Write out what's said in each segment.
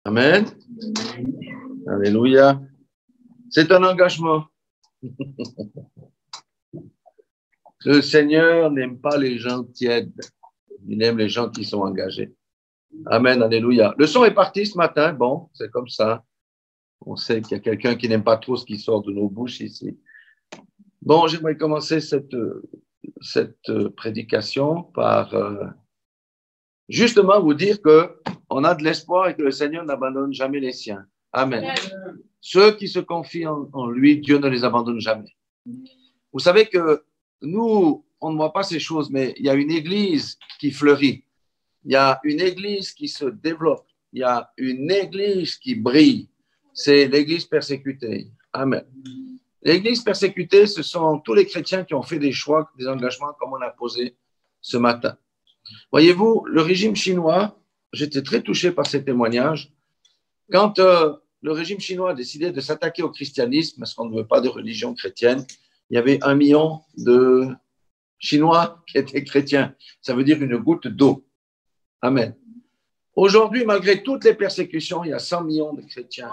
Amen. Alléluia. C'est un engagement. Le Seigneur n'aime pas les gens tièdes. Il aime les gens qui sont engagés. Amen. Alléluia. Le son est parti ce matin. Bon, c'est comme ça. On sait qu'il y a quelqu'un qui n'aime pas trop ce qui sort de nos bouches ici. Bon, j'aimerais commencer cette prédication par justement vous dire qu'on a de l'espoir et que le Seigneur n'abandonne jamais les siens. Amen. Amen. Ceux qui se confient en lui, Dieu ne les abandonne jamais. Vous savez que nous, on ne voit pas ces choses, mais il y a une église qui fleurit. Il y a une église qui se développe. Il y a une église qui brille. C'est l'église persécutée. Amen. L'église persécutée, ce sont tous les chrétiens qui ont fait des choix, des engagements, comme on a posé ce matin. Voyez-vous, le régime chinois, j'étais très touché par ces témoignages. Quand le régime chinois a décidé de s'attaquer au christianisme, parce qu'on ne veut pas de religion chrétienne, il y avait 1 million de Chinois qui étaient chrétiens. Ça veut dire une goutte d'eau. Amen. Aujourd'hui, malgré toutes les persécutions, il y a 100 millions de chrétiens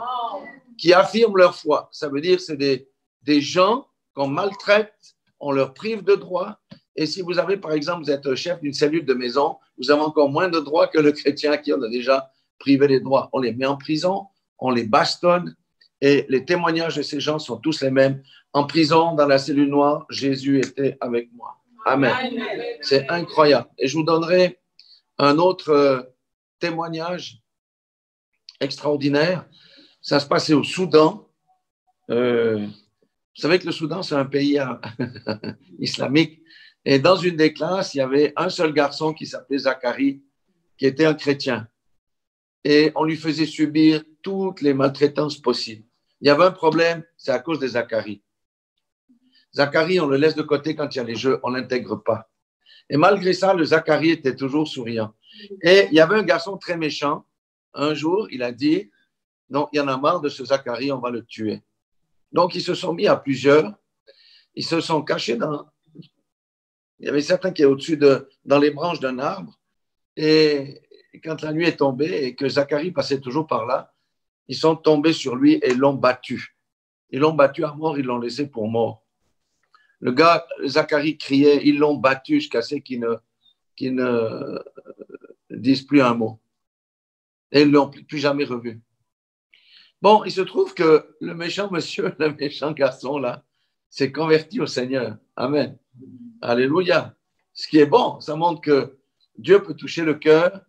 qui affirment leur foi. Ça veut dire que c'est des gens qu'on maltraite, on leur prive de droits. Et si vous avez, par exemple, vous êtes chef d'une cellule de maison, vous avez encore moins de droits que le chrétien qui en a déjà privé les droits. On les met en prison, on les bastonne. Et les témoignages de ces gens sont tous les mêmes. En prison, dans la cellule noire, Jésus était avec moi. Amen. C'est incroyable. Et je vous donnerai un autre témoignage extraordinaire. Ça se passait au Soudan. Vous savez que le Soudan, c'est un pays islamique. Et dans une des classes, il y avait un seul garçon qui s'appelait Zacharie, qui était un chrétien. Et on lui faisait subir toutes les maltraitances possibles. Il y avait un problème, c'est à cause de Zacharie. Zacharie, on le laisse de côté quand il y a les jeux, on ne l'intègre pas. Et malgré ça, le Zacharie était toujours souriant. Et il y avait un garçon très méchant. Un jour, il a dit, non, il y en a marre de ce Zacharie, on va le tuer. Donc, ils se sont mis à plusieurs. Ils se sont cachés dans... Il y avait certains qui étaient au-dessus dans les branches d'un arbre. Et quand la nuit est tombée et que Zacharie passait toujours par là, ils sont tombés sur lui et l'ont battu. Ils l'ont battu à mort, ils l'ont laissé pour mort. Le gars, Zacharie criait, ils l'ont battu jusqu'à ce qu'il ne disent plus un mot. Et ils ne l'ont plus jamais revu. Bon, il se trouve que le méchant monsieur, le méchant garçon là, s'est converti au Seigneur. Amen. Alléluia. Ce qui est bon, ça montre que Dieu peut toucher le cœur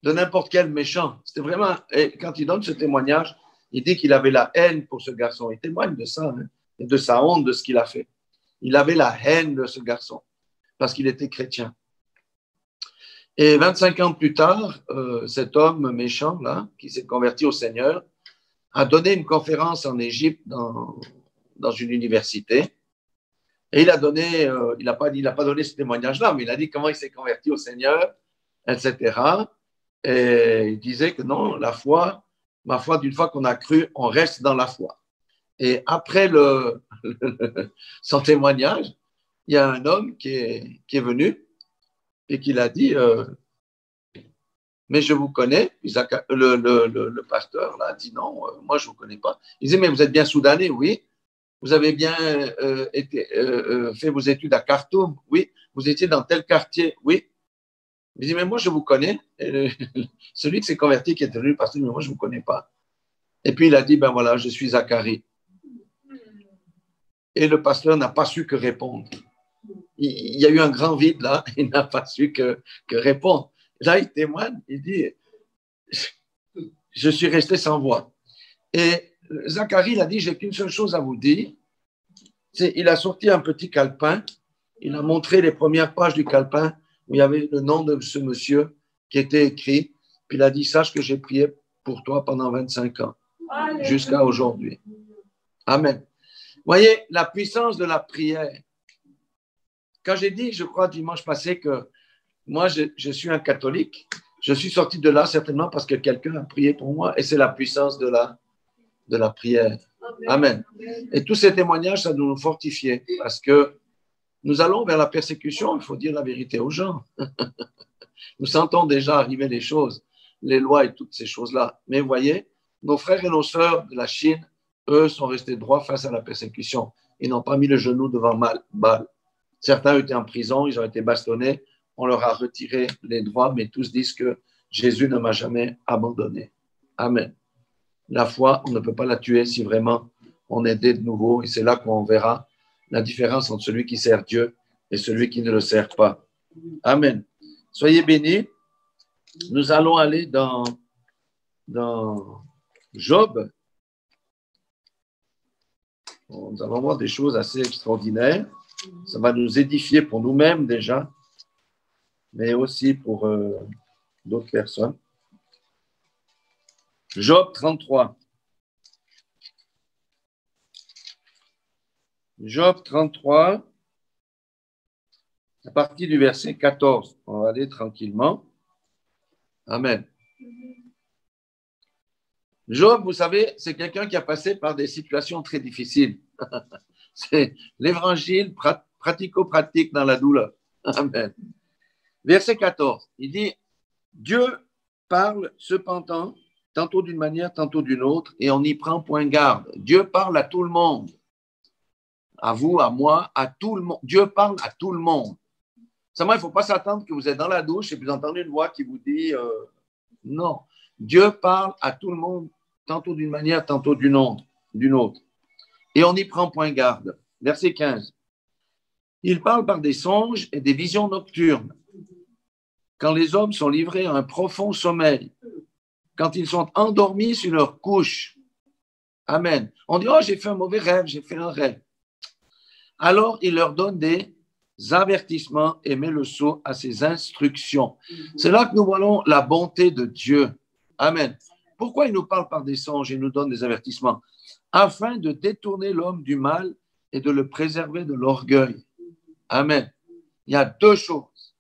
de n'importe quel méchant. C'était vraiment, et quand il donne ce témoignage, il dit qu'il avait la haine pour ce garçon. Il témoigne de ça, hein, et de sa honte de ce qu'il a fait. Il avait la haine de ce garçon parce qu'il était chrétien. Et 25 ans plus tard, cet homme méchant là, qui s'est converti au Seigneur, a donné une conférence en Égypte dans une université. Et il a donné, il n'a pas donné ce témoignage-là, mais il a dit comment il s'est converti au Seigneur, etc. Et il disait que non, la foi, ma foi, d'une fois qu'on a cru, on reste dans la foi. Et après son témoignage, il y a un homme qui est venu et qui l'a dit, mais je vous connais. Le pasteur là, a dit non, moi je ne vous connais pas. Il disait, mais vous êtes bien soudanais, oui. Vous avez bien fait vos études à Khartoum, oui. Vous étiez dans tel quartier, oui. Il dit, mais moi je vous connais. Et celui qui s'est converti, qui est devenu pasteur, mais moi je ne vous connais pas. Et puis il a dit, ben voilà, je suis Zacharie. Et le pasteur n'a pas su que répondre. Il y a eu un grand vide là, il n'a pas su que répondre. Là, il témoigne, il dit, je suis resté sans voix. Et Zacharie, il a dit, j'ai qu'une seule chose à vous dire. Il a sorti un petit calepin, il a montré les premières pages du calepin où il y avait le nom de ce monsieur qui était écrit, puis il a dit, sache que j'ai prié pour toi pendant 25 ans, jusqu'à aujourd'hui. Amen. Vous voyez, la puissance de la prière. Quand j'ai dit, je crois, dimanche passé, que moi, je suis un catholique, je suis sorti de là certainement parce que quelqu'un a prié pour moi et c'est la puissance de la prière. Amen. Et tous ces témoignages, ça doit nous fortifier parce que nous allons vers la persécution, il faut dire la vérité aux gens. Nous sentons déjà arriver les choses. les lois et toutes ces choses-là. Mais vous voyez, nos frères et nos sœurs de la Chine, eux, sont restés droits face à la persécution. Ils n'ont pas mis le genou devant Baal. Certains étaient en prison, ils ont été bastonnés, on leur a retiré les droits, mais tous disent que Jésus ne m'a jamais abandonné. Amen. La foi, on ne peut pas la tuer si vraiment on est né de nouveau, et c'est là qu'on verra la différence entre celui qui sert Dieu et celui qui ne le sert pas. Amen. Soyez bénis. Nous allons aller dans Job. Nous allons voir des choses assez extraordinaires. Ça va nous édifier pour nous-mêmes déjà, mais aussi pour d'autres personnes. Job 33. Job 33, à partir du verset 14. On va aller tranquillement. Amen. Job, vous savez, c'est quelqu'un qui a passé par des situations très difficiles. C'est l'évangile pratico-pratique dans la douleur. Amen. Verset 14, il dit, Dieu parle cependant, tantôt d'une manière, tantôt d'une autre, et on n'y prend point garde. Dieu parle à tout le monde. À vous, à moi, à tout le monde. Dieu parle à tout le monde. Seulement, il ne faut pas s'attendre que vous êtes dans la douche et puis vous entendez une voix qui vous dit non. Dieu parle à tout le monde, tantôt d'une manière, tantôt d'une autre. Et on n'y prend point garde. Verset 15. Il parle par des songes et des visions nocturnes. Quand les hommes sont livrés à un profond sommeil, quand ils sont endormis sur leur couche. Amen. On dit, oh, j'ai fait un mauvais rêve, j'ai fait un rêve. Alors, il leur donne des avertissements et met le sceau à ses instructions. C'est là que nous voyons la bonté de Dieu. Amen. Pourquoi il nous parle par des songes et nous donne des avertissements? Afin de détourner l'homme du mal et de le préserver de l'orgueil. Amen. Il y a deux choses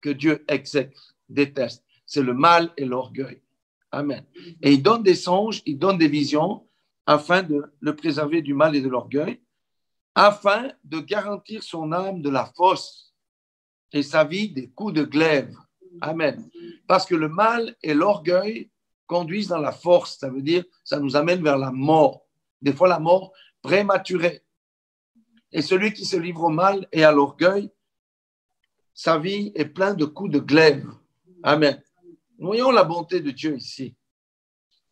que Dieu exècre, déteste. C'est le mal et l'orgueil. Amen. Et il donne des songes, il donne des visions afin de le préserver du mal et de l'orgueil, afin de garantir son âme de la fosse et sa vie des coups de glaive. Amen. Parce que le mal et l'orgueil conduisent dans la force, ça veut dire ça nous amène vers la mort. Des fois, la mort prématurée. Et celui qui se livre au mal et à l'orgueil, sa vie est pleine de coups de glaive. Amen. Voyons la bonté de Dieu ici.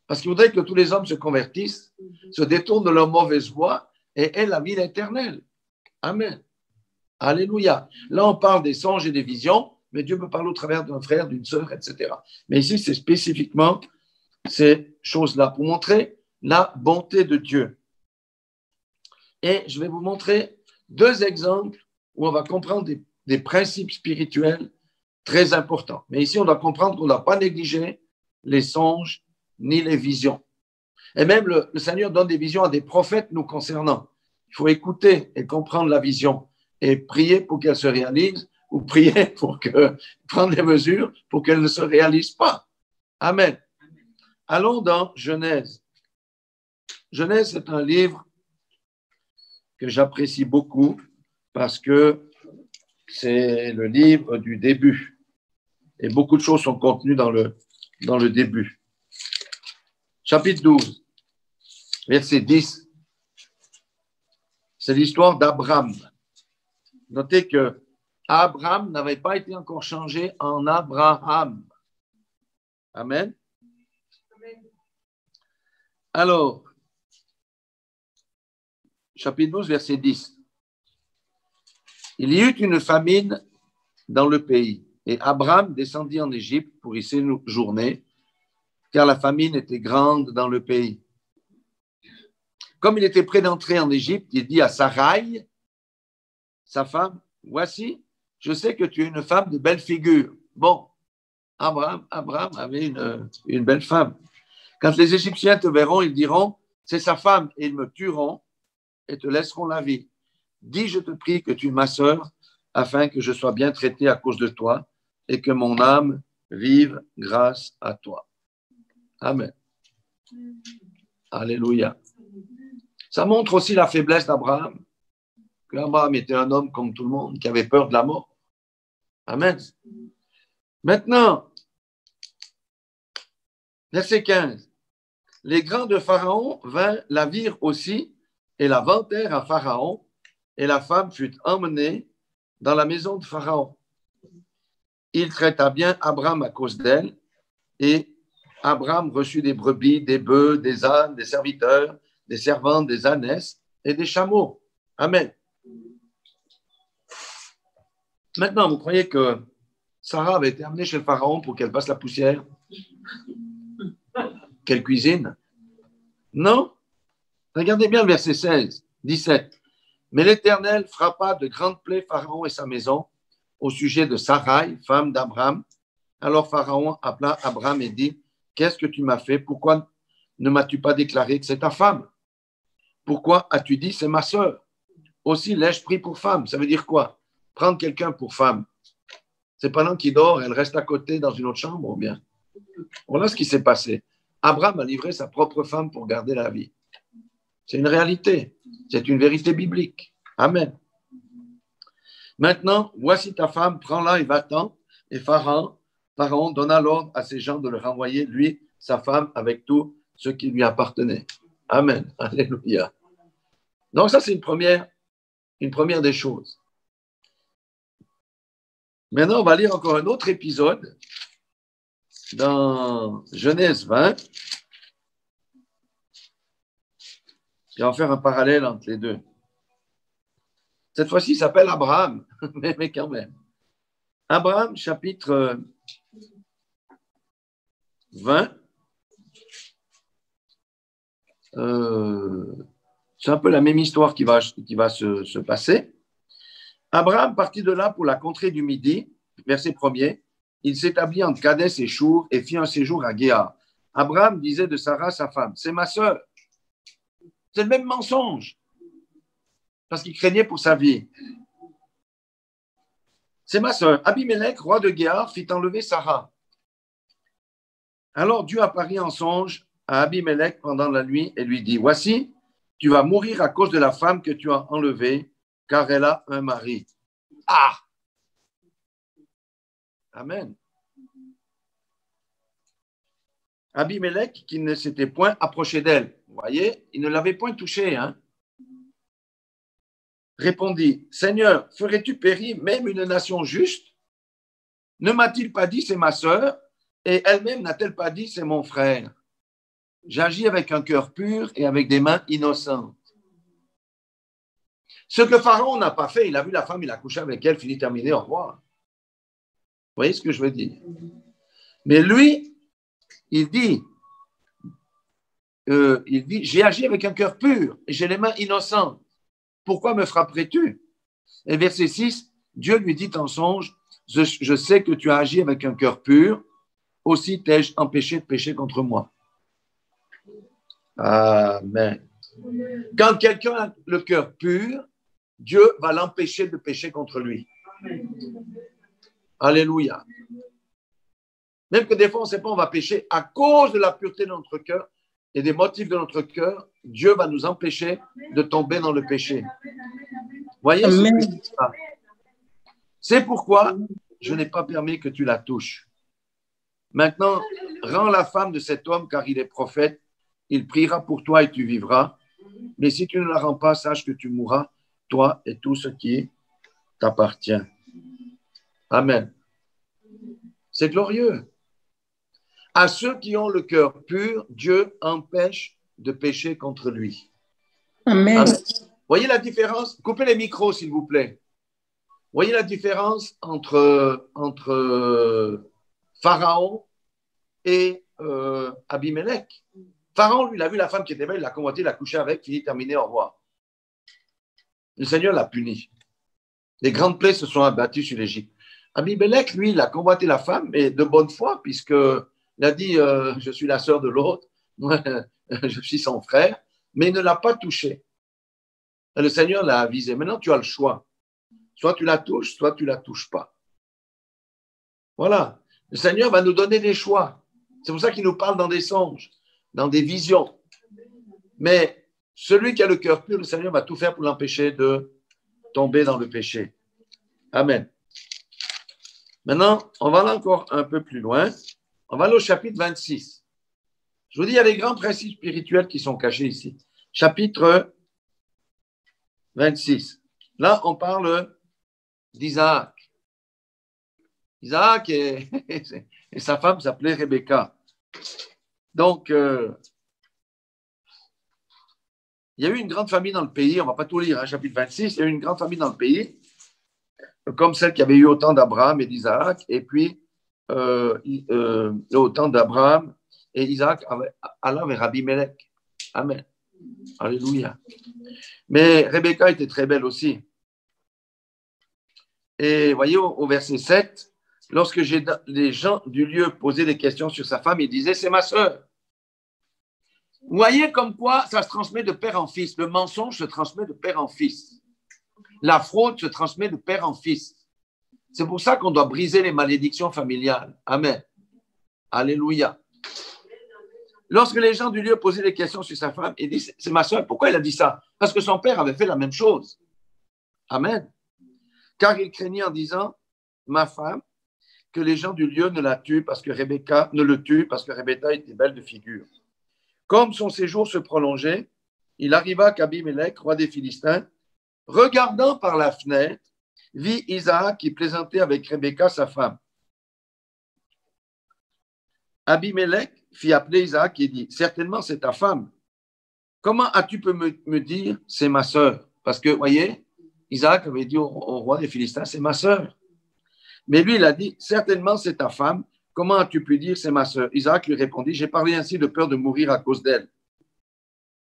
Parce qu'il voudrait que tous les hommes se convertissent, se détournent de leur mauvaise voie et aient la vie éternelle. Amen. Alléluia. Là, on parle des songes et des visions, mais Dieu peut parler au travers d'un frère, d'une sœur, etc. Mais ici, c'est spécifiquement ces choses-là pour montrer la bonté de Dieu. Et je vais vous montrer deux exemples où on va comprendre des principes spirituels très importants. Mais ici, on doit comprendre qu'on ne doit pas négliger les songes ni les visions. Et même le Seigneur donne des visions à des prophètes nous concernant. Il faut écouter et comprendre la vision et prier pour qu'elle se réalise ou prier pour prendre les mesures pour qu'elle ne se réalise pas. Amen. Allons dans Genèse. Genèse, c'est un livre que j'apprécie beaucoup parce que c'est le livre du début. Et beaucoup de choses sont contenues dans le début. Chapitre 12, verset 10. C'est l'histoire d'Abraham. Notez que Abraham n'avait pas été encore changé en Abraham. Amen. Alors, chapitre 12, verset 10. Il y eut une famine dans le pays, et Abraham descendit en Égypte pour y séjourner, car la famine était grande dans le pays. Comme il était prêt d'entrer en Égypte, il dit à Sarai, sa femme, voici, je sais que tu es une femme de belle figure. Bon, Abraham avait une belle femme. Quand les Égyptiens te verront, ils diront, c'est sa femme, et ils me tueront et te laisseront la vie. Dis, je te prie que tu es ma sœur, afin que je sois bien traité à cause de toi et que mon âme vive grâce à toi. Amen. Alléluia. Ça montre aussi la faiblesse d'Abraham, qu'Abraham était un homme comme tout le monde, qui avait peur de la mort. Amen. Maintenant, Verset 15. Les grands de Pharaon la virent aussi et la vantèrent à Pharaon, et la femme fut emmenée dans la maison de Pharaon. Il traita bien Abram à cause d'elle, et Abram reçut des brebis, des bœufs, des ânes, des serviteurs, des servantes, des ânesses et des chameaux. Amen. Maintenant, vous croyez que Sarah avait été amenée chez le Pharaon pour qu'elle passe la poussière? Qu'elle cuisine? Non. Regardez bien le verset 16, 17. Mais l'Éternel frappa de grandes plaies Pharaon et sa maison au sujet de Sarai, femme d'Abram. Alors Pharaon appela Abram et dit, qu'est-ce que tu m'as fait? Pourquoi ne m'as-tu pas déclaré que c'est ta femme? Pourquoi as-tu dit, c'est ma sœur? Aussi l'ai-je pris pour femme. Ça veut dire quoi? Prendre quelqu'un pour femme. C'est pendant qu'il dort, elle reste à côté dans une autre chambre ou bien? Voilà ce qui s'est passé. Abram a livré sa propre femme pour garder la vie. C'est une réalité. C'est une vérité biblique. Amen. Maintenant, voici ta femme, prends-la et va-t'en. Et Pharaon donna l'ordre à ses gens de le renvoyer, lui, sa femme, avec tout ce qui lui appartenait. Amen. Alléluia. Donc ça, c'est une première des choses. Maintenant, on va lire encore un autre épisode dans Genèse 20. Et on va faire un parallèle entre les deux. Cette fois-ci, il s'appelle Abraham, mais quand même. Abraham, chapitre 20. C'est un peu la même histoire qui va se passer. Abraham partit de là pour la contrée du Midi, verset 1er. Il s'établit entre Kadès et Chour et fit un séjour à Guéa. Abraham disait de Sarah, sa femme, c'est ma sœur. C'est le même mensonge, parce qu'il craignait pour sa vie. C'est ma sœur. Abimelech, roi de Guéar, fit enlever Sarah. Alors Dieu apparut en songe à Abimelech pendant la nuit et lui dit, voici, tu vas mourir à cause de la femme que tu as enlevée, car elle a un mari. Ah! Amen. Abimelech, qui ne s'était point approché d'elle, vous voyez, il ne l'avait point touchée, hein? Répondit, Seigneur, ferais-tu périr même une nation juste? Ne m'a-t-il pas dit, c'est ma sœur, et elle-même n'a-t-elle pas dit, c'est mon frère? J'agis avec un cœur pur et avec des mains innocentes. Ce que Pharaon n'a pas fait, il a vu la femme, il a couché avec elle, fini, terminé, au revoir. Vous voyez ce que je veux dire? Mais lui, il dit, j'ai agi avec un cœur pur et j'ai les mains innocentes. Pourquoi me frapperais-tu? Et verset 6, Dieu lui dit en songe, je sais que tu as agi avec un cœur pur, aussi t'ai-je empêché de pécher contre moi. Amen. Quand quelqu'un a le cœur pur, Dieu va l'empêcher de pécher contre lui. Alléluia. Même que des fois, on ne sait pas, on va pécher à cause de la pureté de notre cœur et des motifs de notre cœur, Dieu va nous empêcher de tomber dans le péché. Voyez ce que c'est ça. C'est pourquoi je n'ai pas permis que tu la touches. Maintenant, rends la femme de cet homme car il est prophète. Il priera pour toi et tu vivras. Mais si tu ne la rends pas, sache que tu mourras, toi et tout ce qui t'appartient. Amen. C'est glorieux. À ceux qui ont le cœur pur, Dieu empêche de pécher contre lui. Amen. Amen. Voyez la différence? Coupez les micros, s'il vous plaît. Voyez la différence entre Pharaon et Abimelech. Pharaon, lui, il a vu la femme qui était belle, il l'a convoité, il a couché avec, fini, terminé, au revoir. Le Seigneur l'a puni. Les grandes plaies se sont abattues sur l'Égypte. Abimelech, lui, il a convoité la femme, mais de bonne foi, puisqu'il a dit je suis la sœur de l'autre, je suis son frère, mais il ne l'a pas touchée. Et le Seigneur l'a avisé. Maintenant, tu as le choix. Soit tu la touches, soit tu ne la touches pas. Voilà. Le Seigneur va nous donner des choix. C'est pour ça qu'il nous parle dans des songes, dans des visions. Mais celui qui a le cœur pur, le Seigneur va tout faire pour l'empêcher de tomber dans le péché. Amen. Maintenant, on va aller encore un peu plus loin. On va aller au chapitre 26. Je vous dis, il y a des grands principes spirituels qui sont cachés ici. Chapitre 26. Là, on parle d'Isaac. Isaac et sa femme s'appelait Rebecca. Donc, il y a eu une grande famille dans le pays. On ne va pas tout lire, hein, chapitre 26. Il y a eu une grande famille dans le pays, comme celle qui avait eu autant d'Abraham et d'Isaac. Et puis, autant d'Abraham et Isaac, Allah avec Rabbi Melech. Amen. Alléluia. Mais Rebecca était très belle aussi. Et voyez, au verset 7, lorsque les gens du lieu posaient des questions sur sa femme, ils disaient, c'est ma sœur. Vous voyez comme quoi ça se transmet de père en fils. Le mensonge se transmet de père en fils. La fraude se transmet de père en fils. C'est pour ça qu'on doit briser les malédictions familiales. Amen. Alléluia. Lorsque les gens du lieu posaient des questions sur sa femme, il dit, c'est ma sœur. Pourquoi il a dit ça? Parce que son père avait fait la même chose. Amen. Car il craignait en disant, ma femme, que les gens du lieu ne la tuent parce que Rebecca ne le tue parce que Rebecca était belle de figure. Comme son séjour se prolongeait, il arriva qu'Abimelech, roi des Philistins, regardant par la fenêtre, vit Isaac qui plaisantait avec Rebecca, sa femme. Abimelech fit appeler Isaac et dit, certainement c'est ta femme. Comment as-tu pu me dire, c'est ma sœur? Parce que, voyez, Isaac avait dit au roi des Philistins, c'est ma sœur. Mais lui, il a dit, certainement c'est ta femme. Comment as-tu pu dire, c'est ma sœur? Isaac lui répondit, j'ai parlé ainsi de peur de mourir à cause d'elle.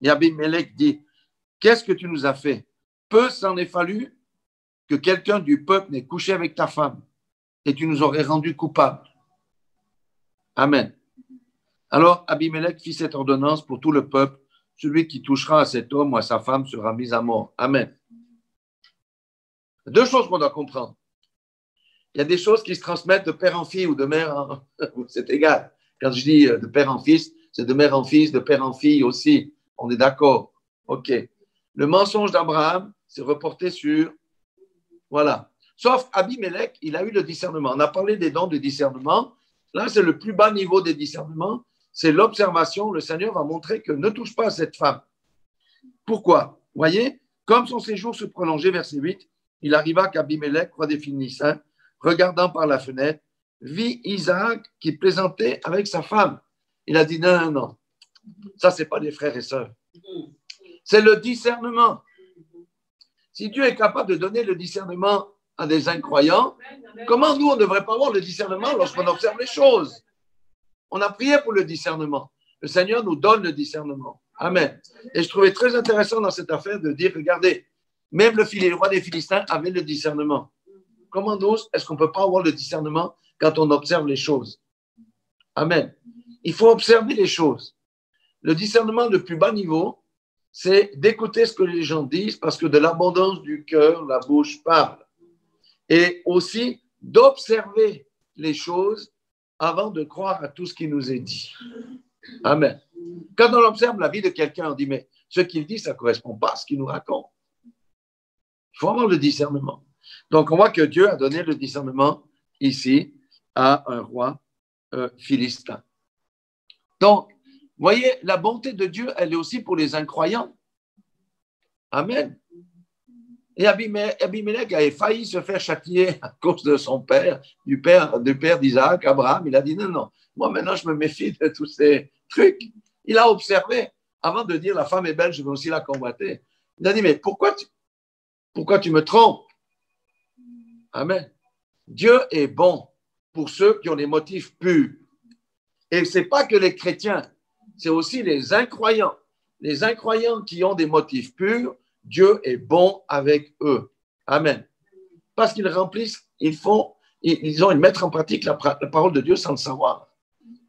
Et Abimelech dit, qu'est-ce que tu nous as fait? Peu s'en est fallu que quelqu'un du peuple n'ait couché avec ta femme et tu nous aurais rendu coupables. Amen. Alors Abimelech fit cette ordonnance pour tout le peuple, celui qui touchera à cet homme ou à sa femme sera mis à mort. Amen. Deux choses qu'on doit comprendre. Il y a des choses qui se transmettent de père en fille ou de mère en... C'est égal. Quand je dis de père en fils, c'est de mère en fils, de père en fille aussi. On est d'accord. OK. Le mensonge d'Abraham, c'est reporté sur... Voilà. Sauf Abimelech, il a eu le discernement. On a parlé des dons de discernement. Là, c'est le plus bas niveau des discernements. C'est l'observation. Le Seigneur va montrer que ne touche pas à cette femme. Pourquoi? Vous voyez, comme son séjour se prolongeait, verset 8, il arriva qu'Abimelech, roi des Philistins, regardant par la fenêtre, vit Isaac qui plaisantait avec sa femme. Il a dit, non, non, non, ça, ce n'est pas des frères et sœurs. C'est le discernement. Si Dieu est capable de donner le discernement à des incroyants, comment nous, on ne devrait pas avoir le discernement lorsqu'on observe les choses? On a prié pour le discernement. Le Seigneur nous donne le discernement. Amen. Et je trouvais très intéressant dans cette affaire de dire, regardez, même le roi des Philistins avait le discernement. Comment nous, est-ce qu'on ne peut pas avoir le discernement quand on observe les choses? Amen. Il faut observer les choses. Le discernement de plus bas niveau, c'est d'écouter ce que les gens disent parce que de l'abondance du cœur, la bouche parle. Et aussi d'observer les choses avant de croire à tout ce qui nous est dit. Amen. Quand on observe la vie de quelqu'un, on dit, mais ce qu'il dit, ça ne correspond pas à ce qu'il nous raconte. Il faut avoir le discernement. Donc, on voit que Dieu a donné le discernement ici à un roi philistin. Donc, vous voyez, la bonté de Dieu, elle est aussi pour les incroyants. Amen. Et Abimelech avait failli se faire châtier à cause de son père, du père d'Isaac, Abraham. Il a dit, non, non, moi maintenant je me méfie de tous ces trucs. Il a observé, avant de dire, la femme est belle, je vais aussi la convoiter. Il a dit, mais pourquoi tu me trompes? Amen. Dieu est bon pour ceux qui ont des motifs purs. Et ce n'est pas que les chrétiens, c'est aussi les incroyants. Les incroyants qui ont des motifs purs, Dieu est bon avec eux. Amen. Parce qu'ils remplissent, ils mettent en pratique la parole de Dieu sans le savoir.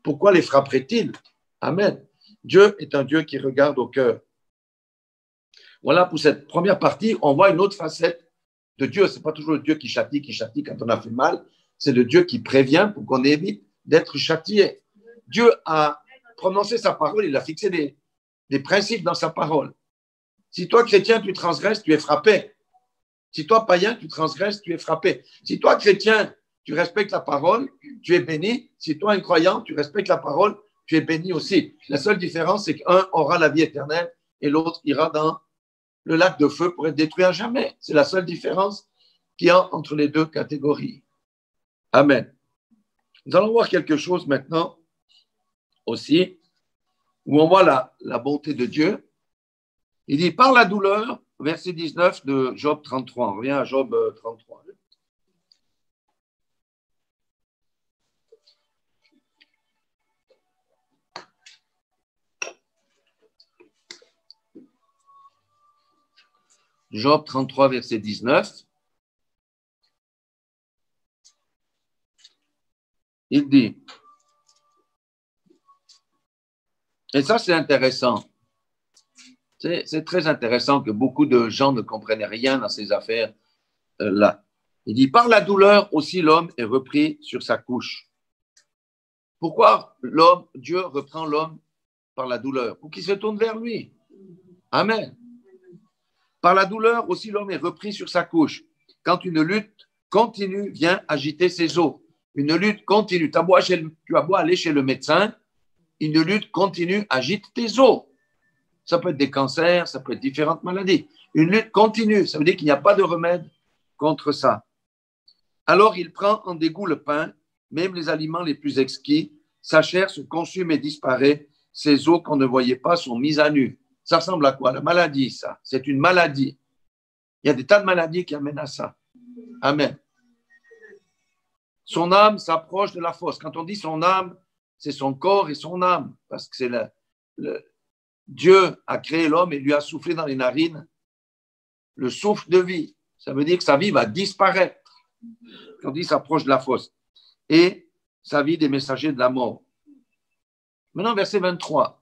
Pourquoi les frapperait-il? Amen. Dieu est un Dieu qui regarde au cœur. Voilà pour cette première partie. On voit une autre facette de Dieu. Ce n'est pas toujours le Dieu qui châtie quand on a fait mal. C'est le Dieu qui prévient pour qu'on évite d'être châtié. Dieu a prononcé sa parole, il a fixé des principes dans sa parole. Si toi, chrétien, tu transgresses, tu es frappé. Si toi, païen, tu transgresses, tu es frappé. Si toi, chrétien, tu respectes la parole, tu es béni. Si toi, incroyant, tu respectes la parole, tu es béni aussi. La seule différence, c'est qu'un aura la vie éternelle et l'autre ira dans le lac de feu pour être détruit à jamais. C'est la seule différence qu'il y a entre les deux catégories. Amen. Nous allons voir quelque chose maintenant aussi, où on voit la bonté de Dieu. Il dit, par la douleur, verset 19 de Job 33. On revient à Job 33. Job 33, verset 19. Il dit, et ça c'est intéressant, c'est très intéressant que beaucoup de gens ne comprennent rien dans ces affaires-là. Il dit, par la douleur aussi l'homme est repris sur sa couche. Pourquoi Dieu reprend l'homme par la douleur? Pour qu'il se tourne vers lui. Amen. Par la douleur aussi l'homme est repris sur sa couche. Quand une lutte continue vient agiter ses os. Une lutte continue. Tu as beau aller chez le médecin, une lutte continue agite tes os. Ça peut être des cancers, ça peut être différentes maladies. Une lutte continue, ça veut dire qu'il n'y a pas de remède contre ça. Alors il prend en dégoût le pain, même les aliments les plus exquis. Sa chair se consume et disparaît. Ses os qu'on ne voyait pas sont mis à nu. Ça ressemble à quoi? La maladie, ça. C'est une maladie. Il y a des tas de maladies qui amènent à ça. Amen. Son âme s'approche de la fosse. Quand on dit son âme, c'est son corps et son âme. Parce que c'est Dieu a créé l'homme et lui a soufflé dans les narines le souffle de vie. Ça veut dire que sa vie va disparaître. Quand on dit s'approche de la fosse. Et sa vie des messagers de la mort. Maintenant, verset 23.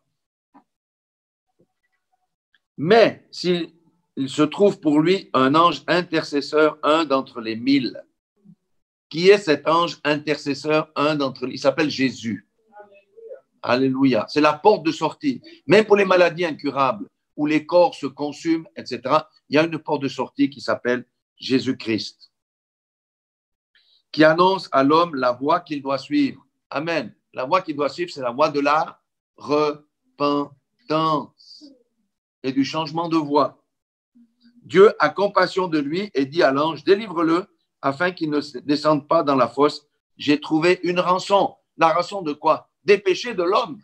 Mais s'il se trouve pour lui un ange intercesseur, un d'entre les 1000. Qui est cet ange intercesseur, un d'entre eux? Il s'appelle Jésus. Alléluia. C'est la porte de sortie. Même pour les maladies incurables, où les corps se consument, etc., il y a une porte de sortie qui s'appelle Jésus-Christ, qui annonce à l'homme la voie qu'il doit suivre. Amen. La voie qu'il doit suivre, c'est la voie de la repentance et du changement de voie. Dieu a compassion de lui et dit à l'ange, délivre-le afin qu'il ne descende pas dans la fosse. J'ai trouvé une rançon. La rançon de quoi? Des péchés de l'homme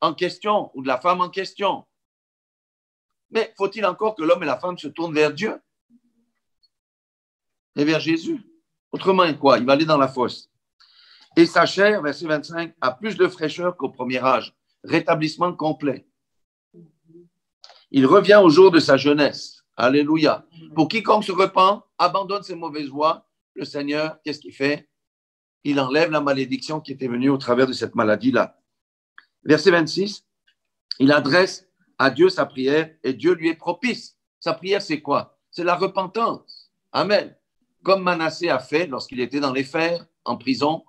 en question ou de la femme en question. Mais faut-il encore que l'homme et la femme se tournent vers Dieu et vers Jésus? Autrement, quoi? Il va aller dans la fosse. Et sa chair, verset 25, a plus de fraîcheur qu'au premier âge. Rétablissement complet. Il revient au jour de sa jeunesse. Alléluia. Pour quiconque se repent, abandonne ses mauvaises voies, le Seigneur, qu'est-ce qu'il fait? Il enlève la malédiction qui était venue au travers de cette maladie-là. Verset 26, il adresse à Dieu sa prière et Dieu lui est propice. Sa prière, c'est quoi? C'est la repentance. Amen. Comme Manassé a fait lorsqu'il était dans les fers, en prison,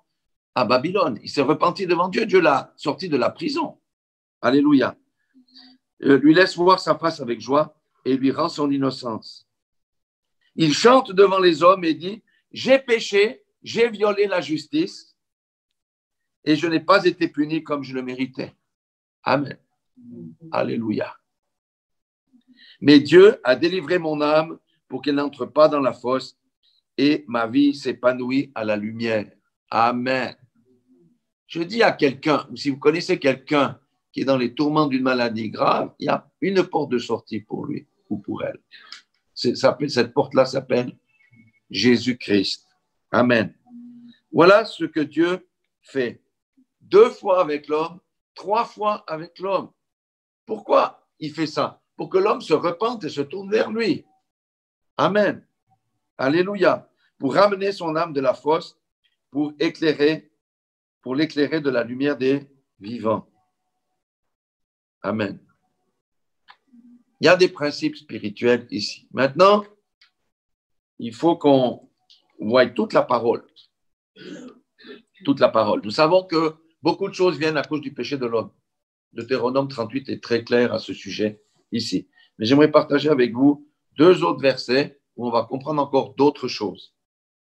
à Babylone. Il s'est repenti devant Dieu. Dieu l'a sorti de la prison. Alléluia. Lui laisse voir sa face avec joie et lui rend son innocence. Il chante devant les hommes et dit, j'ai péché, j'ai violé la justice et je n'ai pas été puni comme je le méritais. Amen. Alléluia. Mais Dieu a délivré mon âme pour qu'elle n'entre pas dans la fosse et ma vie s'épanouit à la lumière. Amen. Je dis à quelqu'un, si vous connaissez quelqu'un qui est dans les tourments d'une maladie grave, il y a une porte de sortie pour lui ou pour elle. Cette porte-là s'appelle Jésus-Christ. Amen. Voilà ce que Dieu fait. 2 fois avec l'homme, 3 fois avec l'homme. Pourquoi il fait ça? Pour que l'homme se repente et se tourne vers lui. Amen. Alléluia. Pour ramener son âme de la fosse, pour l'éclairer de la lumière des vivants. Amen. Il y a des principes spirituels ici. Maintenant, il faut qu'on voie toute la parole. Toute la parole. Nous savons que beaucoup de choses viennent à cause du péché de l'homme. Deutéronome 38 est très clair à ce sujet ici. Mais j'aimerais partager avec vous 2 autres versets où on va comprendre encore d'autres choses.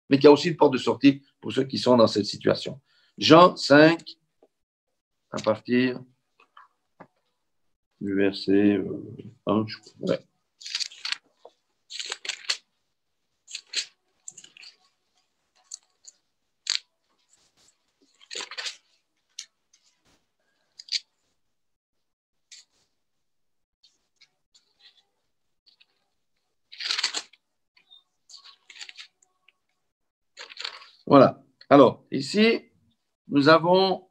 Mais qu'il y a aussi une porte de sortie pour ceux qui sont dans cette situation. Jean 5, à partir du verset 1, je crois. Ouais. Voilà. Alors, ici, nous avons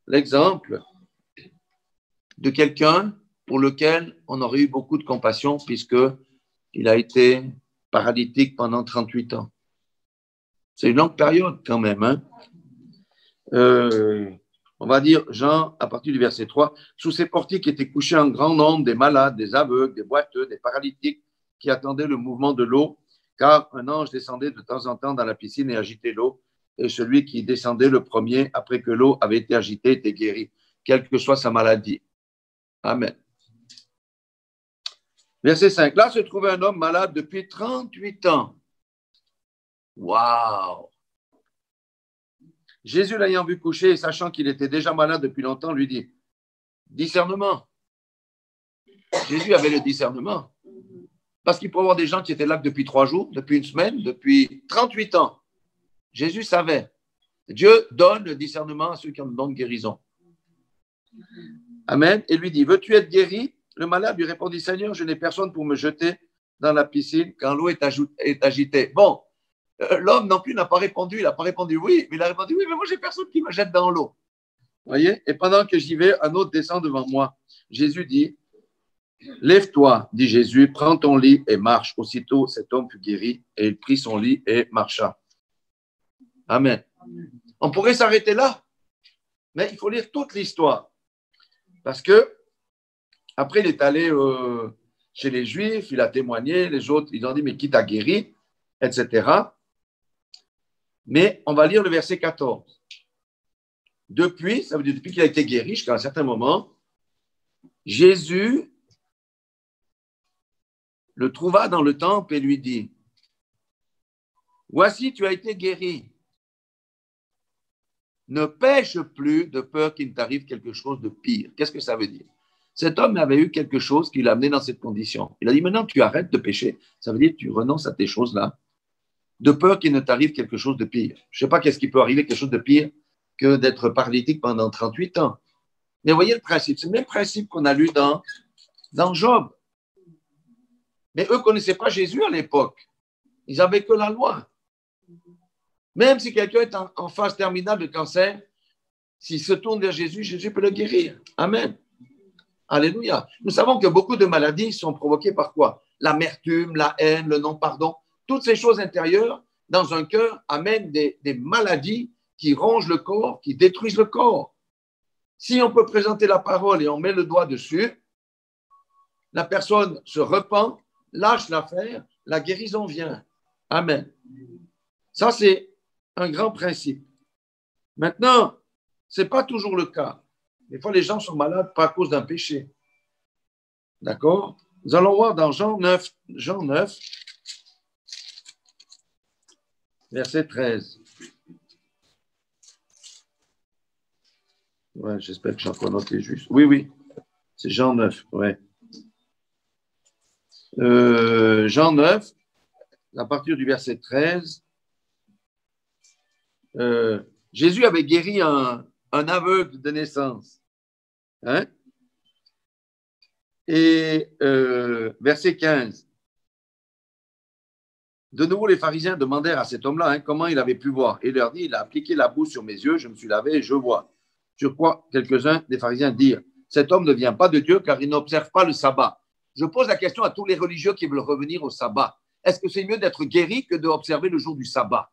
l'exemple de quelqu'un pour lequel on aurait eu beaucoup de compassion puisqu'il a été paralytique pendant 38 ans. C'est une longue période quand même. Hein? On va dire, Jean, à partir du verset 3, sous ces portiques étaient couchés un grand nombre des malades, des aveugles, des boiteux, des paralytiques qui attendaient le mouvement de l'eau, car un ange descendait de temps en temps dans la piscine et agitait l'eau, et celui qui descendait le premier, après que l'eau avait été agitée, était guéri, quelle que soit sa maladie. Amen. Verset 5. Là se trouvait un homme malade depuis 38 ans. Waouh! Jésus, l'ayant vu coucher et sachant qu'il était déjà malade depuis longtemps, lui dit, discernement. Jésus avait le discernement. Parce qu'il peut y avoir des gens qui étaient là depuis 3 jours, depuis 1 semaine, depuis 38 ans. Jésus savait. Dieu donne le discernement à ceux qui ont le don de guérison. Amen. Et lui dit, veux-tu être guéri? Le malade lui répondit, Seigneur, je n'ai personne pour me jeter dans la piscine quand l'eau est agitée. Bon, l'homme non plus n'a pas répondu. Il n'a pas répondu oui, mais il a répondu oui, mais moi, j'ai personne qui me jette dans l'eau. Voyez? Et pendant que j'y vais, un autre descend devant moi. Jésus dit, lève-toi, dit Jésus, prends ton lit et marche. Aussitôt, cet homme fut guéri et il prit son lit et marcha. Amen. On pourrait s'arrêter là, mais il faut lire toute l'histoire. Parce que, après, il est allé chez les Juifs, il a témoigné, les autres, ils ont dit, mais qui t'a guéri, etc. Mais on va lire le verset 14. Depuis, ça veut dire depuis qu'il a été guéri, jusqu'à un certain moment, Jésus le trouva dans le temple et lui dit, voici, tu as été guéri. Ne pêche plus de peur qu'il ne t'arrive quelque chose de pire. Qu'est-ce que ça veut dire? Cet homme avait eu quelque chose qui l'a amené dans cette condition. Il a dit, maintenant tu arrêtes de pécher. Ça veut dire que tu renonces à tes choses-là, de peur qu'il ne t'arrive quelque chose de pire. Je ne sais pas qu'est-ce qui peut arriver quelque chose de pire que d'être paralytique pendant 38 ans. Mais voyez le principe, c'est le même principe qu'on a lu dans Job. Mais eux ne connaissaient pas Jésus à l'époque. Ils n'avaient que la loi. Même si quelqu'un est en phase terminale de cancer, s'il se tourne vers Jésus, Jésus peut le guérir. Amen. Alléluia. Nous savons que beaucoup de maladies sont provoquées par quoi? L'amertume, la haine, le non-pardon. Toutes ces choses intérieures dans un cœur amènent des maladies qui rongent le corps, qui détruisent le corps. Si on peut présenter la parole et on met le doigt dessus, la personne se repent, lâche l'affaire, la guérison vient. Amen. Ça, c'est un grand principe. Maintenant, ce n'est pas toujours le cas. Des fois, les gens sont malades pas à cause d'un péché. D'accord? Nous allons voir dans Jean 9, verset 13. Ouais, j'espère que j'ai encore noté juste. Oui, c'est Jean 9, ouais. Jean 9, à partir du verset 13, Jésus avait guéri un aveugle de naissance. Hein? Et verset 15. De nouveau, les pharisiens demandèrent à cet homme-là comment il avait pu voir. Et il leur dit, il a appliqué la boue sur mes yeux, je me suis lavé et je vois. Sur quoi quelques-uns des pharisiens dirent, cet homme ne vient pas de Dieu car il n'observe pas le sabbat. Je pose la question à tous les religieux qui veulent revenir au sabbat. Est-ce que c'est mieux d'être guéri que d'observer le jour du sabbat?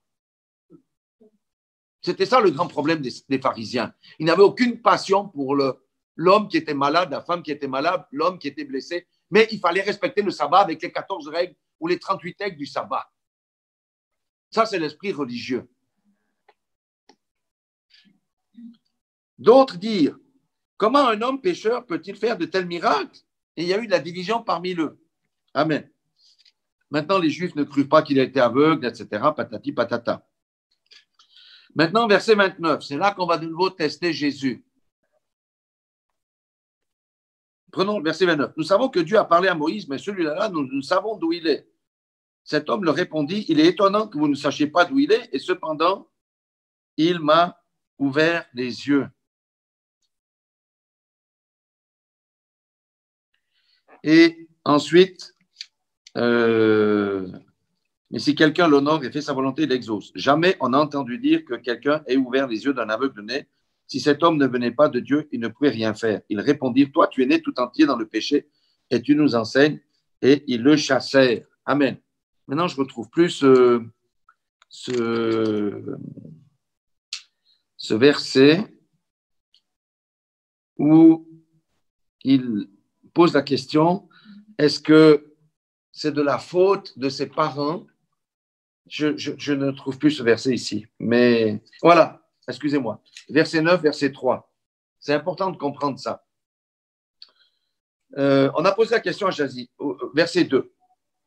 C'était ça le grand problème des pharisiens. Ils n'avaient aucune passion pour l'homme qui était malade, la femme qui était malade, l'homme qui était blessé. Mais il fallait respecter le sabbat avec les 14 règles ou les 38 règles du sabbat. Ça, c'est l'esprit religieux. D'autres dirent, comment un homme pécheur peut-il faire de tels miracles? Et il y a eu de la division parmi eux. Amen. Maintenant, les Juifs ne crurent pas qu'il était aveugle, etc. Patati patata. Maintenant, verset 29, c'est là qu'on va de nouveau tester Jésus. Prenons le verset 29. Nous savons que Dieu a parlé à Moïse, mais celui-là, nous savons d'où il est. Cet homme leur répondit, il est étonnant que vous ne sachiez pas d'où il est, et cependant, il m'a ouvert les yeux. Et ensuite, mais si quelqu'un l'honore et fait sa volonté, il l'exauce. Jamais on n'a entendu dire que quelqu'un ait ouvert les yeux d'un aveugle-né. Si cet homme ne venait pas de Dieu, il ne pouvait rien faire. Ils répondirent, toi, tu es né tout entier dans le péché et tu nous enseignes. Et ils le chassèrent. Amen. Maintenant, je retrouve plus ce verset où il pose la question, est-ce que c'est de la faute de ses parents? Je ne trouve plus ce verset ici, mais voilà, excusez-moi. Verset 9, verset 3. C'est important de comprendre ça. On a posé la question à Jésus, verset 2,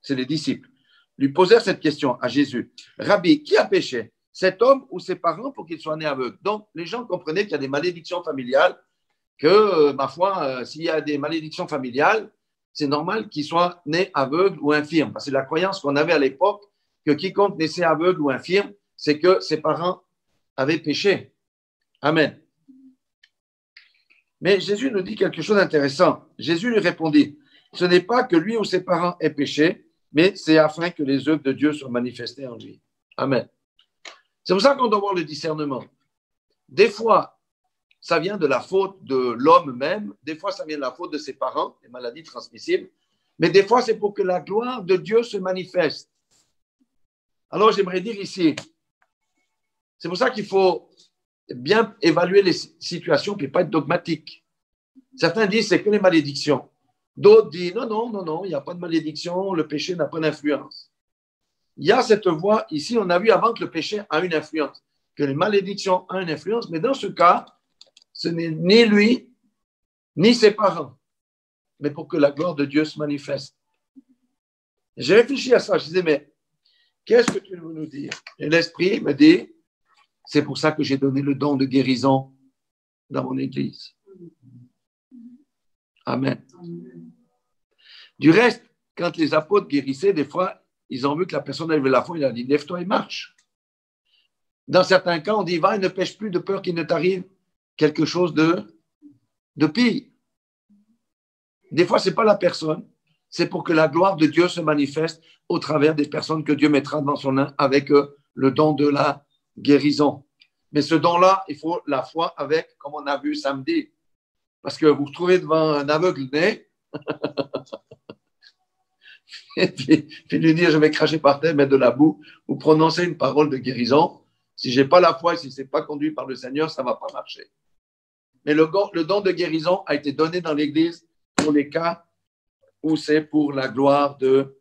c'est les disciples. Lui posèrent cette question à Jésus. Rabbi, qui a péché, cet homme ou ses parents pour qu'il soit né aveugle? Donc, les gens comprenaient qu'il y a des malédictions familiales, que, ma foi, s'il y a des malédictions familiales, c'est normal qu'il soit né aveugle ou infirme. Parce que la croyance qu'on avait à l'époque, que quiconque naissait aveugle ou infirme, c'est que ses parents avaient péché. Amen. Mais Jésus nous dit quelque chose d'intéressant. Jésus lui répondit, ce n'est pas que lui ou ses parents aient péché, mais c'est afin que les œuvres de Dieu soient manifestées en lui. Amen. C'est pour ça qu'on doit avoir le discernement. Des fois, ça vient de la faute de l'homme même, des fois, ça vient de la faute de ses parents, les maladies transmissibles, mais des fois, c'est pour que la gloire de Dieu se manifeste. Alors, j'aimerais dire ici, c'est pour ça qu'il faut bien évaluer les situations et pas être dogmatique. Certains disent c'est que les malédictions. D'autres disent non, il n'y a pas de malédiction, le péché n'a pas d'influence. Il y a cette voie ici, on a vu avant que le péché a une influence, que les malédictions ont une influence, mais dans ce cas, ce n'est ni lui, ni ses parents, mais pour que la gloire de Dieu se manifeste. J'ai réfléchi à ça, je disais, mais qu'est-ce que tu veux nous dire? Et l'Esprit me dit, c'est pour ça que j'ai donné le don de guérison dans mon Église. Amen. Du reste, quand les apôtres guérissaient, des fois, ils ont vu que la personne avait la foi, il a dit, lève-toi et marche. Dans certains cas, on dit, va et ne pêche plus de peur qu'il ne t'arrive quelque chose de pire. Des fois, ce n'est pas la personne, c'est pour que la gloire de Dieu se manifeste au travers des personnes que Dieu mettra dans son main avec le don de la guérison. Mais ce don-là, il faut la foi avec, comme on a vu samedi. Parce que vous vous trouvez devant un aveugle-né, et puis lui dire, je vais cracher par terre, mettre de la boue, ou prononcer une parole de guérison. Si je n'ai pas la foi, si ce n'est pas conduit par le Seigneur, ça ne va pas marcher. Mais le don de guérison a été donné dans l'Église pour les cas où c'est pour la gloire de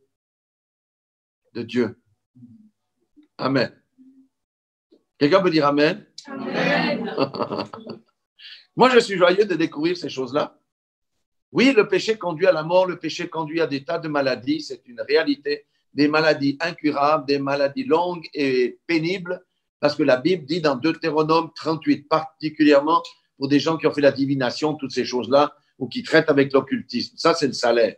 Dieu. Amen. Quelqu'un peut dire Amen? Amen. Moi, je suis joyeux de découvrir ces choses-là. Oui, le péché conduit à la mort, le péché conduit à des tas de maladies, c'est une réalité, des maladies incurables, des maladies longues et pénibles, parce que la Bible dit dans Deutéronome 38, particulièrement pour des gens qui ont fait la divination, toutes ces choses-là, ou qui traitent avec l'occultisme. Ça, c'est le salaire.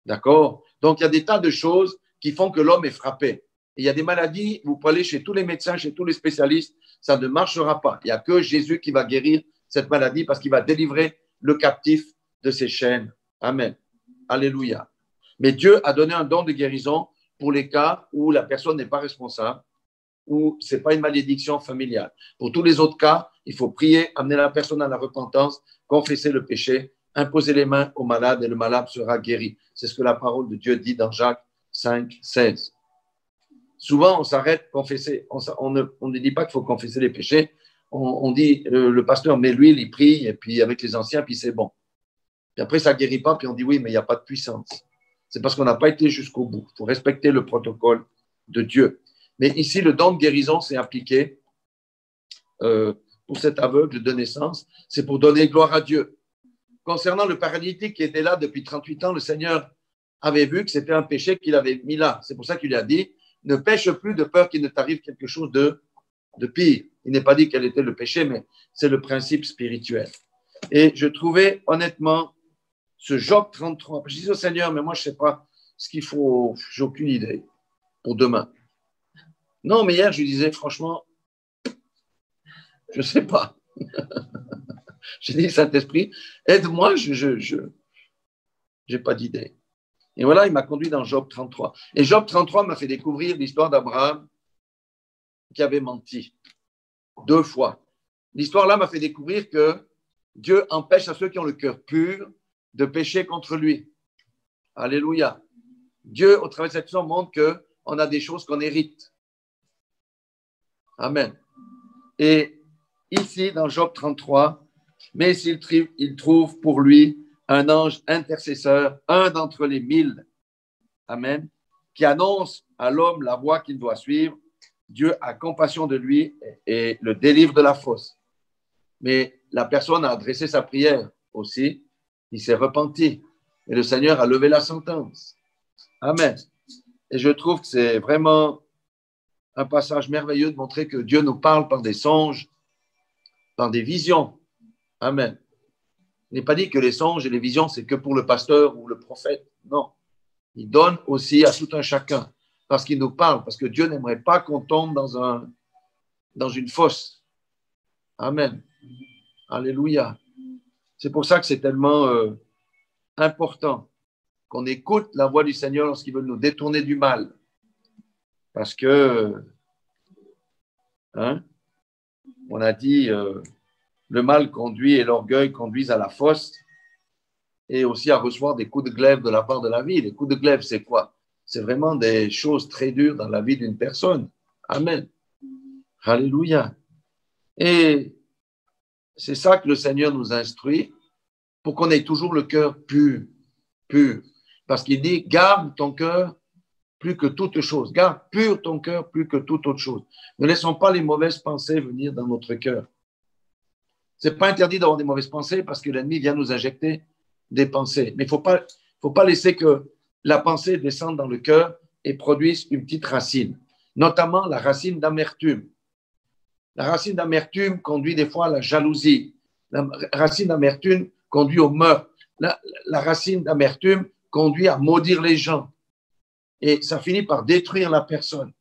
D'accord? Donc, il y a des tas de choses qui font que l'homme est frappé. Et il y a des maladies, vous pouvez aller chez tous les médecins, chez tous les spécialistes, ça ne marchera pas. Il n'y a que Jésus qui va guérir cette maladie parce qu'il va délivrer le captif de ses chaînes. Amen. Alléluia. Mais Dieu a donné un don de guérison pour les cas où la personne n'est pas responsable, où ce n'est pas une malédiction familiale. Pour tous les autres cas, il faut prier, amener la personne à la repentance, confesser le péché, imposer les mains au malade et le malade sera guéri. C'est ce que la parole de Dieu dit dans Jacques 5, 16. Souvent, on s'arrête confesser. On ne dit pas qu'il faut confesser les péchés. On dit, le pasteur met l'huile, il prie, et puis avec les anciens, puis c'est bon. Et après, ça ne guérit pas, puis on dit oui, mais il n'y a pas de puissance. C'est parce qu'on n'a pas été jusqu'au bout. Il faut respecter le protocole de Dieu. Mais ici, le don de guérison s'est appliqué pour cet aveugle de naissance. C'est pour donner gloire à Dieu. Concernant le paralytique qui était là depuis 38 ans, le Seigneur avait vu que c'était un péché qu'il avait mis là. C'est pour ça qu'il lui a dit, ne pêche plus de peur qu'il ne t'arrive quelque chose de de pire. Il n'est pas dit quel était le péché, mais c'est le principe spirituel. Et je trouvais honnêtement ce Job 33. Je disais au Seigneur, mais moi je ne sais pas ce qu'il faut, j'ai aucune idée pour demain. Non, mais hier je lui disais, franchement, je ne sais pas. J'ai dit, Saint-Esprit, aide-moi, je n'ai pas d'idée. Et voilà, il m'a conduit dans Job 33. Et Job 33 m'a fait découvrir l'histoire d'Abraham qui avait menti 2 fois. L'histoire-là m'a fait découvrir que Dieu empêche à ceux qui ont le cœur pur de pécher contre lui. Alléluia. Dieu, au travers de cette histoire, montre qu'on a des choses qu'on hérite. Amen. Et ici, dans Job 33, mais il trouve pour lui un ange intercesseur, un d'entre les 1000, amen, qui annonce à l'homme la voie qu'il doit suivre. Dieu a compassion de lui et le délivre de la fosse. Mais la personne a adressé sa prière aussi, il s'est repenti et le Seigneur a levé la sentence. Amen. Et je trouve que c'est vraiment un passage merveilleux de montrer que Dieu nous parle par des songes, par des visions. Amen. Il n'est pas dit que les songes et les visions, c'est que pour le pasteur ou le prophète. Non. Il donne aussi à tout un chacun parce qu'il nous parle, parce que Dieu n'aimerait pas qu'on tombe dans une fosse. Amen. Alléluia. C'est pour ça que c'est tellement important qu'on écoute la voix du Seigneur lorsqu'il veut nous détourner du mal. Parce que, on a dit, le mal conduit et l'orgueil conduisent à la fosse et aussi à recevoir des coups de glaive de la part de la vie. Les coups de glaive, c'est quoi? C'est vraiment des choses très dures dans la vie d'une personne. Amen. Alléluia. Et c'est ça que le Seigneur nous instruit pour qu'on ait toujours le cœur pur, pur. Parce qu'il dit, garde ton cœur plus que toute chose. Garde pur ton cœur plus que toute autre chose. Ne laissons pas les mauvaises pensées venir dans notre cœur. Ce n'est pas interdit d'avoir des mauvaises pensées parce que l'ennemi vient nous injecter des pensées. Mais il ne faut pas laisser que la pensée descende dans le cœur et produise une petite racine, notamment la racine d'amertume. La racine d'amertume conduit des fois à la jalousie. La racine d'amertume conduit au meurtre. La racine d'amertume conduit à maudire les gens. Et ça finit par détruire la personne.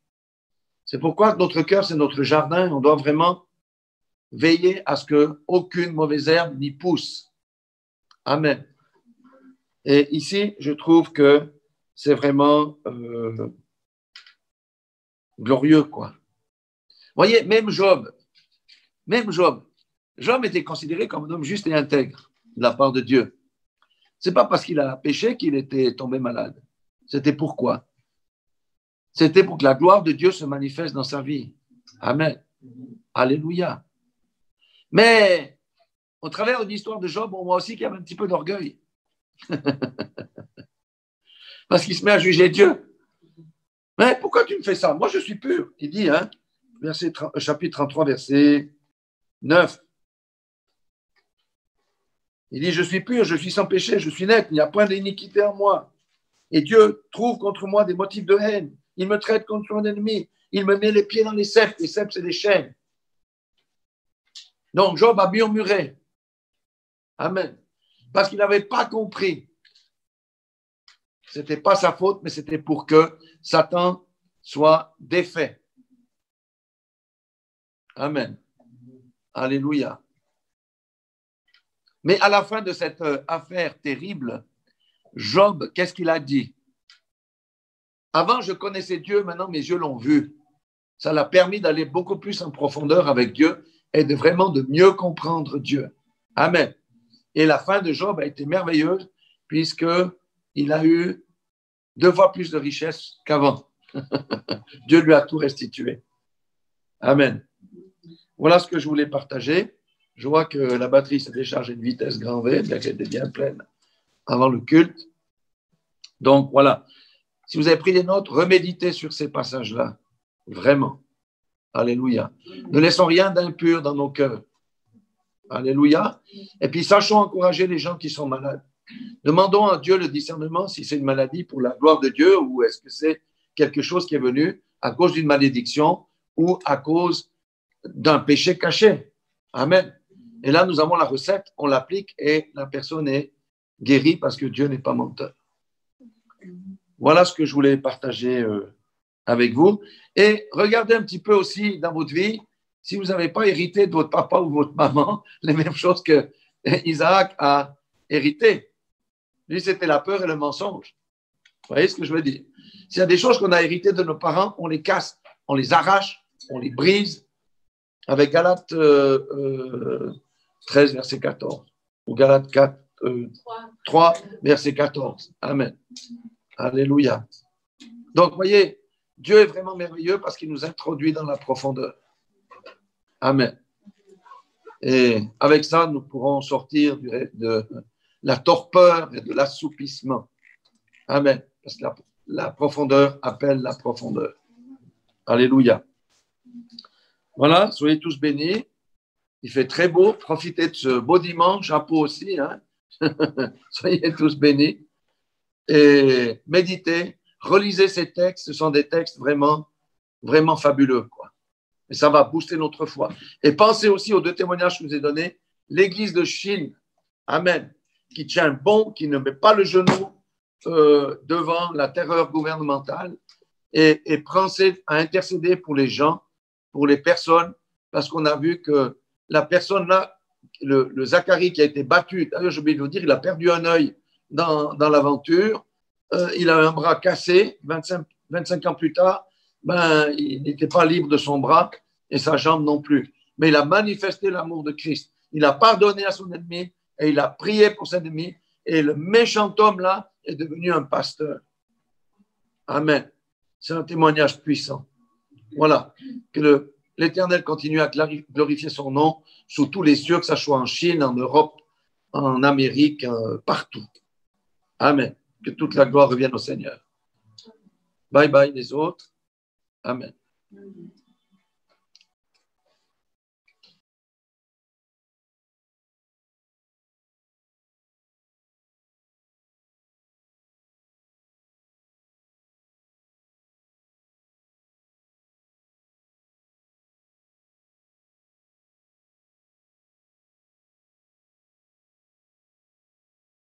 C'est pourquoi notre cœur, c'est notre jardin. On doit vraiment veiller à ce qu'aucune mauvaise herbe n'y pousse. Amen. Et ici, je trouve que c'est vraiment glorieux, quoi. Vous voyez, même Job, Job était considéré comme un homme juste et intègre de la part de Dieu. Ce n'est pas parce qu'il a péché qu'il était tombé malade. C'était pourquoi? C'était pour que la gloire de Dieu se manifeste dans sa vie. Amen. Alléluia. Mais au travers de l'histoire de Job, on voit aussi qu'il y avait un petit peu d'orgueil. Parce qu'il se met à juger Dieu. Mais pourquoi tu me fais ça? Moi, je suis pur. Il dit, chapitre 33, verset 9. Il dit, je suis pur, je suis sans péché, je suis net, il n'y a point d'iniquité en moi. Et Dieu trouve contre moi des motifs de haine. Il me traite contre mon ennemi. Il me met les pieds dans les ceps. Les ceps, c'est des chaînes. Donc, Job a murmuré. Amen. Parce qu'il n'avait pas compris. Ce n'était pas sa faute, mais c'était pour que Satan soit défait. Amen. Alléluia. Mais à la fin de cette affaire terrible, Job, qu'est-ce qu'il a dit? Avant, je connaissais Dieu, maintenant mes yeux l'ont vu. Ça l'a permis d'aller beaucoup plus en profondeur avec Dieu et de vraiment de mieux comprendre Dieu. Amen. Et la fin de Job a été merveilleuse puisqu'il a eu 2 fois plus de richesses qu'avant. Dieu lui a tout restitué. Amen. Voilà ce que je voulais partager. Je vois que la batterie se décharge à une vitesse grand V, bien qu'elle était bien pleine avant le culte. Donc voilà. Si vous avez pris des notes, reméditez sur ces passages-là. Vraiment. Alléluia. Ne laissons rien d'impur dans nos cœurs. Alléluia. Et puis, sachons encourager les gens qui sont malades. Demandons à Dieu le discernement si c'est une maladie pour la gloire de Dieu ou est-ce que c'est quelque chose qui est venu à cause d'une malédiction ou à cause d'un péché caché. Amen. Et là, nous avons la recette, on l'applique et la personne est guérie parce que Dieu n'est pas menteur. Voilà ce que je voulais partager avec vous. Et regardez un petit peu aussi dans votre vie, si vous n'avez pas hérité de votre papa ou votre maman, les mêmes choses que Isaac a hérité. Lui, c'était la peur et le mensonge. Vous voyez ce que je veux dire? S'il y a des choses qu'on a héritées de nos parents, on les casse, on les arrache, on les brise. Avec Galates 13, verset 14. Ou Galates 3, verset 14. Amen. Alléluia. Donc, vous voyez, Dieu est vraiment merveilleux parce qu'il nous introduit dans la profondeur. Amen. Et avec ça, nous pourrons sortir de la torpeur et de l'assoupissement. Amen. Parce que la profondeur appelle la profondeur. Alléluia. Voilà, soyez tous bénis. Il fait très beau. Profitez de ce beau dimanche. Chapeau aussi. Hein? Soyez tous bénis. Et méditez. Relisez ces textes. Ce sont des textes vraiment, vraiment fabuleux, quoi. Et ça va booster notre foi. Et pensez aussi aux 2 témoignages que je vous ai donnés. L'église de Chine. Amen. Qui tient bon, qui ne met pas le genou devant la terreur gouvernementale et pensez à intercéder pour les gens, pour les personnes, parce qu'on a vu que la personne là, le Zacharie qui a été battu, d'ailleurs j'ai oublié de vous dire, il a perdu un œil dans l'aventure, il a un bras cassé, 25 ans plus tard, il n'était pas libre de son bras et sa jambe non plus. Mais il a manifesté l'amour de Christ. Il a pardonné à son ennemi et il a prié pour ses ennemis et le méchant homme là est devenu un pasteur. Amen. C'est un témoignage puissant. Voilà. Que l'Éternel continue à glorifier son nom sous tous les cieux, que ce soit en Chine, en Europe, en Amérique, partout. Amen. Que toute la gloire revienne au Seigneur. Bye bye les autres. Amen.